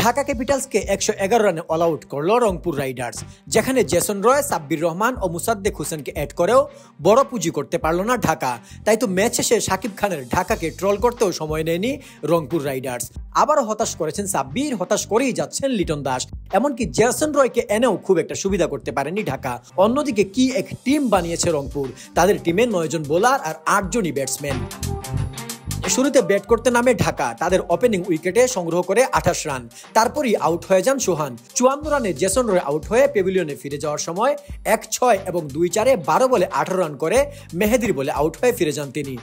ঢাকা ক্যাপিটালসকে ১১১ রানে all out করল Rangpur Riders, যেখানে জেসন রয়, সাব্বির রহমান ও মুসাদ্দেক হোসেনকে অ্যাড করেও বড় পুঁজি করতে পারল না ঢাকা। তাই তো ম্যাচ শেষে শাকিব খানের ঢাকাকে ট্রল করতেও সময় নেয়নি রংপুর রাইডার্স। আবারও হতাশ করেছেন সাব্বির, হতাশ করেই যাচ্ছেন লিটন দাস। এমনকি জেসন রয়কে এনেও খুব একটা সুবিধা করতে পারেনি ঢাকা। অন্যদিকে কি এক টিম বানিয়েছে রংপুর, তাদের টিমে 9 জন বোলার আর 8 জনই ব্যাটসম্যান। শুরুতে ব্যাট করতে নামে ঢাকা, তাদের ওপেনিং উইকেটে সংগ্রহ করে 28 রান। তারপরই আউট হয়ে যান সোহান। 54 রানে জেসন রয় আউট হয়ে প্যাভিলিয়নে ফিরে যাওয়ার সময় 1-6 এবং 2-4-এ 12 বলে 18 রান করে মেহেদীর বলে আউট হয়ে ফিরে যান তিনি।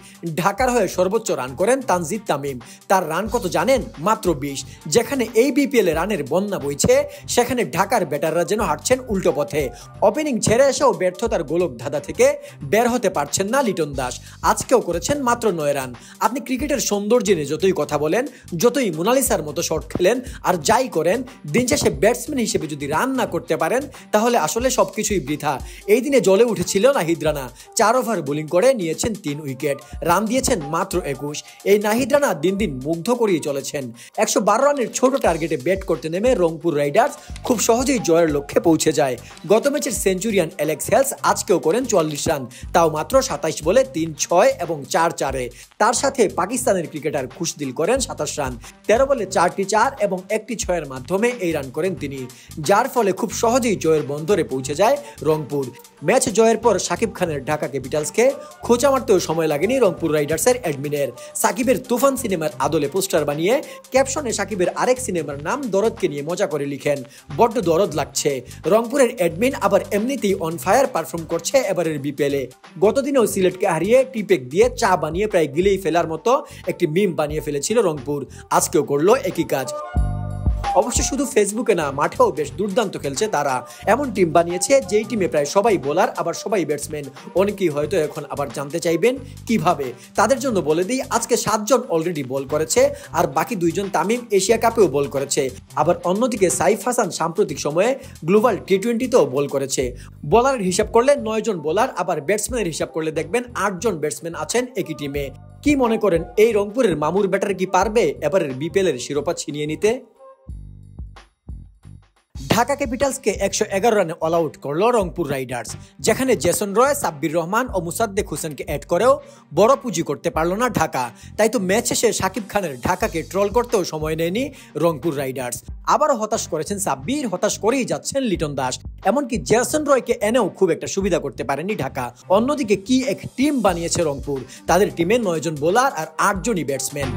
ঢাকার হয়ে সর্বোচ্চ রান করেন তানজিদ তামিম। তার রান কত জানেন? মাত্র 20। যেখানে এই বিপিএলে রানের বন্যা বইছে, সেখানে ঢাকার ব্যাটাররা যেন হাঁটছেন উল্টো পথে। ওপেনিং ছেড়ে এসেও ব্যর্থতার গোলক ধাঁধা থেকে বের হতে পারছেন না লিটন দাস। আজকেও করেছেন মাত্র 9 রান। আপনি ক্রিকেটের সৌন্দর্য নিয়ে যতই কথা বলেন, যতই মোনালিসার মতো শট খেলেন আর যাই করেন, দিন শেষে ব্যাটসম্যান হিসেবে যদি রান না করতে পারেন, তাহলে আসলে সবকিছুই বৃথা। এই দিনে জ্বলে উঠেছিল নাহিদ রানা। 4 ওভার বোলিং করে নিয়েছেন 3 উইকেট, রান দিয়েছেন মাত্র 21। এই নাহিদ রানা দিন দিন মুগ্ধ করিয়ে চলেছেন। 112 রানের ছোট টার্গেটে ব্যাট করতে নেমে রংপুর রাইডার্স খুব সহজেই জয়ের লক্ষ্যে পৌঁছে যায়। গত ম্যাচের সেঞ্চুরিয়ান অ্যালেক্স হেলস আজকেও করেন 44 রান, তাও মাত্র 27 বলে 3-6 এবং 4-4-এ। তার সাথে পাকিস্তানের ক্রিকেটার খুশদিল করেন 27 রান, 13 বলে 4টি 4 এবং 1টি 6-এর মাধ্যমে এই রান করেন তিনি, যার ফলে খুব সহজেই জয়ের বন্দরে পৌঁছে যায় রংপুর। ম্যাচ জয়ের পর শাকিব খানের ঢাকা ক্যাপিটালসকে খোঁচা মারতেও সময় লাগেনি রংপুর রাইডার্সের অ্যাডমিনের। সাকিবের তুফান সিনেমার আদলে পোস্টার বানিয়ে ক্যাপশনে সাকিবের আরেক সিনেমার নাম দরদকে নিয়ে মজা করে লিখেন, বড্ড দরদ লাগছে। রংপুরের অ্যাডমিন আবার এমনিতেই অন ফায়ার পারফর্ম করছে এবারের বিপিএলে। গতদিনেও সিলেটকে হারিয়ে টিপেক দিয়ে চা বানিয়ে প্রায় গিলেই ফেলার মতো একটি মিম বানিয়ে ফেলেছিল রংপুর। আজকেও করলো একই কাজ। অবশ্য শুধু ফেসবুকে না, মাঠেও বেশ দুর্দান্ত খেলছে তারা। এমন টিম বানিয়েছে যেই টিমে প্রায় সবাই বোলার, আবার সবাই ব্যাটসম্যান। অনেকেই হয়তো এখন আবার জানতে চাইবেন কিভাবে। তাদের জন্য বলে দিই, আজকে 7 জন অলরেডি বল করেছে, আর বাকি 2 জন তামিম এশিয়া কাপেও বল করেছে। আবার অন্যদিকে সাইফ হাসান সাম্প্রতিক সময়ে গ্লোবাল টি20তেও বল করেছে। বোলারের হিসাব করলে 9 জন বোলার, আবার ব্যাটসম্যানের হিসাব করলে দেখবেন 8 জন ব্যাটসম্যান আছেন একই টিমে। কি মনে করেন, এই রংপুরের মামুর ব্যাটার কি পারবে এবারের বিপিএলের শিরোপা ছিনিয়ে নিতে? ঢাকা ক্যাপিটালসকে 111 রানে অল আউট করল রংপুর রাইডার্স, যেখানে জেসন রয়, সাব্বির রহমান ও মুসাদ্দেক হোসেনকে অ্যাড করেও বড় পুঁজি করতে পারল না ঢাকা। তাই তো ম্যাচ শেষে শাকিব খানের ঢাকাকে ট্রল করতেও সময় নেয়নি রংপুর রাইডার্স। আবারও হতাশ করেছেন সাব্বির, হতাশ করেই যাচ্ছেন লিটন দাস। এমনকি জেসন রয়কে এনেও খুব একটা সুবিধা করতে পারেনি ঢাকা। অন্যদিকে কি এক টিম বানিয়েছে রংপুর, তাদের টিমে 9 জন বোলার আর 8 জনই ব্যাটসম্যান।